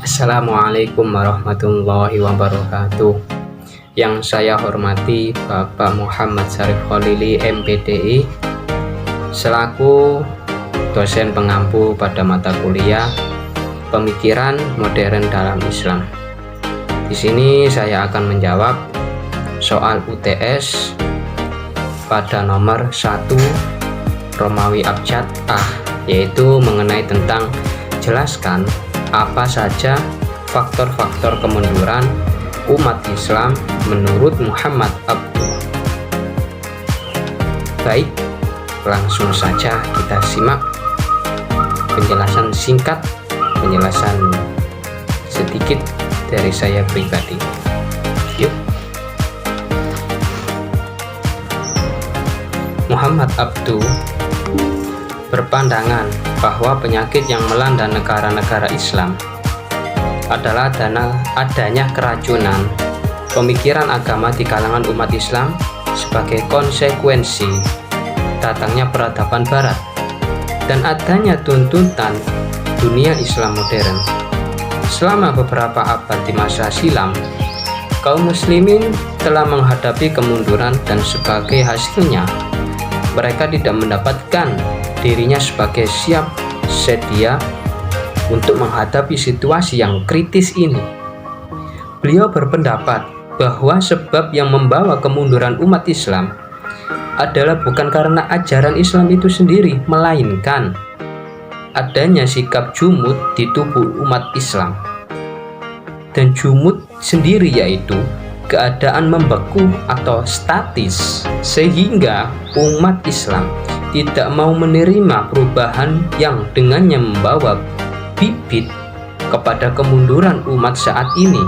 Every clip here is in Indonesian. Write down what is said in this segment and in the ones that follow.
Assalamualaikum warahmatullahi wabarakatuh. Yang saya hormati Bapak Muhammad Syarif Kholili MPDI selaku dosen pengampu pada mata kuliah Pemikiran Modern dalam Islam. Di sini saya akan menjawab soal UTS pada nomor 1 Romawi Abjad A, yaitu mengenai tentang jelaskan apa saja faktor-faktor kemunduran umat Islam menurut Muhammad Abduh. Baik, langsung saja kita simak penjelasan singkat, penjelasan sedikit dari saya pribadi. Yuk. Muhammad Abduh berpandangan bahwa penyakit yang melanda negara-negara Islam adalah adanya keracunan pemikiran agama di kalangan umat Islam sebagai konsekuensi datangnya peradaban Barat dan adanya tuntutan dunia Islam modern. Selama beberapa abad di masa silam, kaum muslimin telah menghadapi kemunduran dan sebagai hasilnya mereka tidak mendapatkan dirinya sebagai siap sedia untuk menghadapi situasi yang kritis ini. Beliau berpendapat bahwa sebab yang membawa kemunduran umat Islam adalah bukan karena ajaran Islam itu sendiri, melainkan adanya sikap jumud di tubuh umat Islam. Dan jumud sendiri yaitu keadaan membeku atau statis, sehingga umat Islam tidak mau menerima perubahan yang dengannya membawa bibit kepada kemunduran umat saat ini.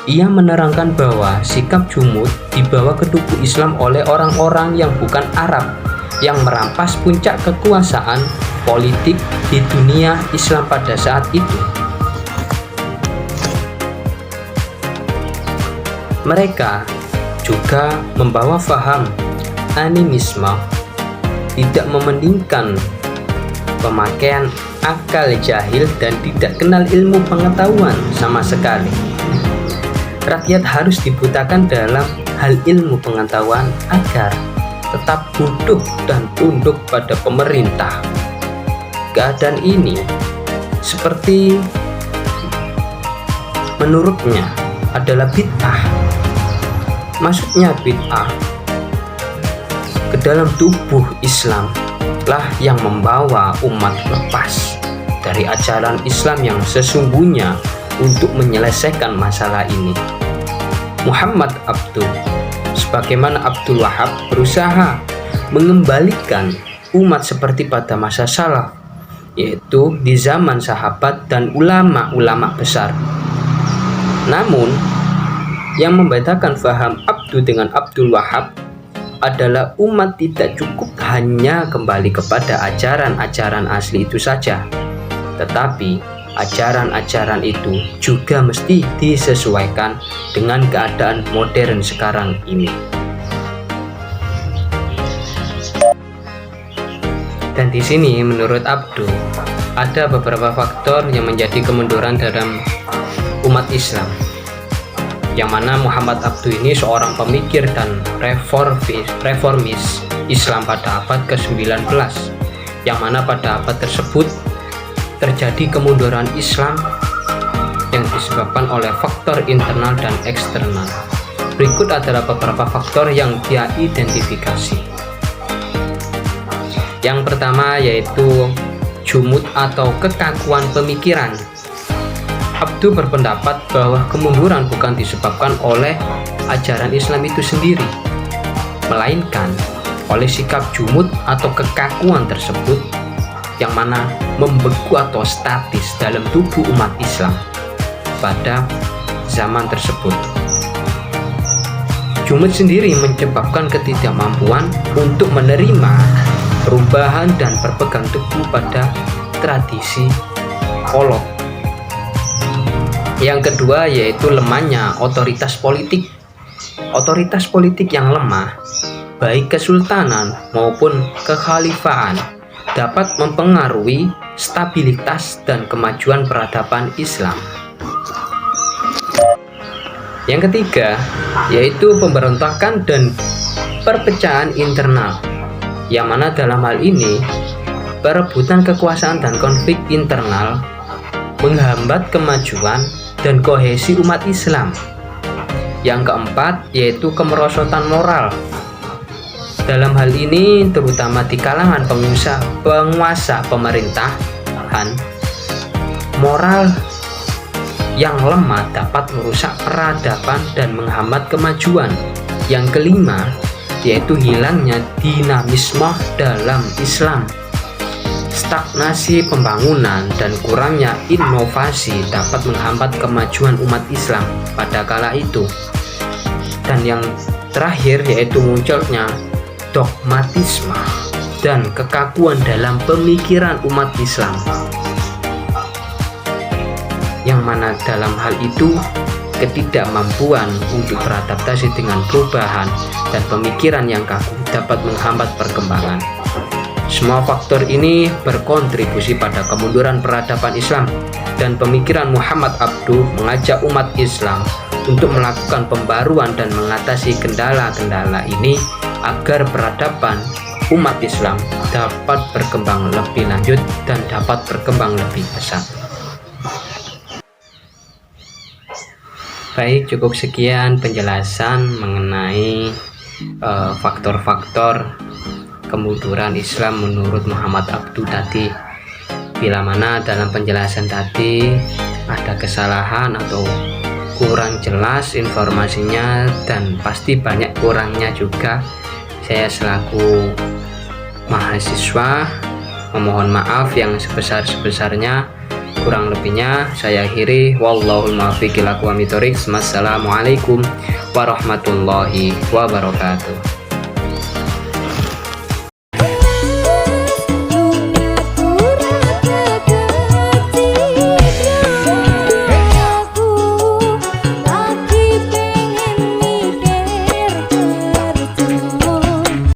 Ia menerangkan bahwa sikap jumud dibawa ke tubuh Islam oleh orang-orang yang bukan Arab yang merampas puncak kekuasaan politik di dunia Islam pada saat itu. Mereka juga membawa faham animisme, tidak mementingkan pemakaian akal jahil dan tidak kenal ilmu pengetahuan sama sekali. Rakyat harus dibutakan dalam hal ilmu pengetahuan agar tetap bodoh dan tunduk pada pemerintah. Keadaan ini seperti menurutnya adalah bid'ah. Maksudnya bid'ah ke dalam tubuh Islam lah yang membawa umat lepas dari ajaran Islam yang sesungguhnya untuk menyelesaikan masalah ini. Muhammad Abduh sebagaimana Abdul Wahab berusaha mengembalikan umat seperti pada masa salaf, yaitu di zaman sahabat dan ulama-ulama besar. Namun yang membedakan faham Abduh dengan Abdul Wahab adalah umat tidak cukup hanya kembali kepada ajaran-ajaran asli itu saja, tetapi ajaran-ajaran itu juga mesti disesuaikan dengan keadaan modern sekarang ini. Dan di sini menurut Abduh ada beberapa faktor yang menjadi kemunduran dalam umat Islam, yang mana Muhammad Abduh ini seorang pemikir dan reformis Islam pada abad ke-19, yang mana pada abad tersebut terjadi kemunduran Islam yang disebabkan oleh faktor internal dan eksternal. Berikut adalah beberapa faktor yang dia identifikasi. Yang pertama yaitu jumud atau kekakuan pemikiran. Abduh berpendapat bahwa kemunduran bukan disebabkan oleh ajaran Islam itu sendiri, melainkan oleh sikap jumud atau kekakuan tersebut yang mana membeku atau statis dalam tubuh umat Islam pada zaman tersebut. Jumud sendiri menyebabkan ketidakmampuan untuk menerima perubahan dan berpegang teguh pada tradisi kolok. Yang kedua yaitu lemahnya otoritas politik. Otoritas politik yang lemah, baik kesultanan maupun kekhalifahan, dapat mempengaruhi stabilitas dan kemajuan peradaban Islam. Yang ketiga, yaitu pemberontakan dan perpecahan internal, yang mana dalam hal ini perebutan kekuasaan dan konflik internal menghambat kemajuan dan kohesi umat Islam. Yang keempat, yaitu kemerosotan moral. Dalam hal ini terutama di kalangan penguasa pemerintahan, moral yang lemah dapat merusak peradaban dan menghambat kemajuan. Yang kelima, yaitu hilangnya dinamisme dalam Islam. Stagnasi pembangunan dan kurangnya inovasi dapat menghambat kemajuan umat Islam pada kala itu. Dan yang terakhir, yaitu munculnya dogmatisme dan kekakuan dalam pemikiran umat Islam, yang mana dalam hal itu ketidakmampuan untuk beradaptasi dengan perubahan dan pemikiran yang kaku dapat menghambat perkembangan. Semua faktor ini berkontribusi pada kemunduran peradaban Islam, dan pemikiran Muhammad Abduh mengajak umat Islam untuk melakukan pembaruan dan mengatasi kendala-kendala ini agar peradaban umat Islam dapat berkembang lebih lanjut dan dapat berkembang lebih besar. Baik, cukup sekian penjelasan mengenai faktor-faktor kemunduran Islam menurut Muhammad Abduh tadi. Bila mana dalam penjelasan tadi ada kesalahan atau kurang jelas informasinya, dan pasti banyak kurangnya juga, saya selaku mahasiswa memohon maaf yang sebesar-sebesarnya. Kurang lebihnya saya akhiri. Wallahul muwaffiq ila aqwamit thoriq. Wassalamualaikum warahmatullahi wabarakatuh.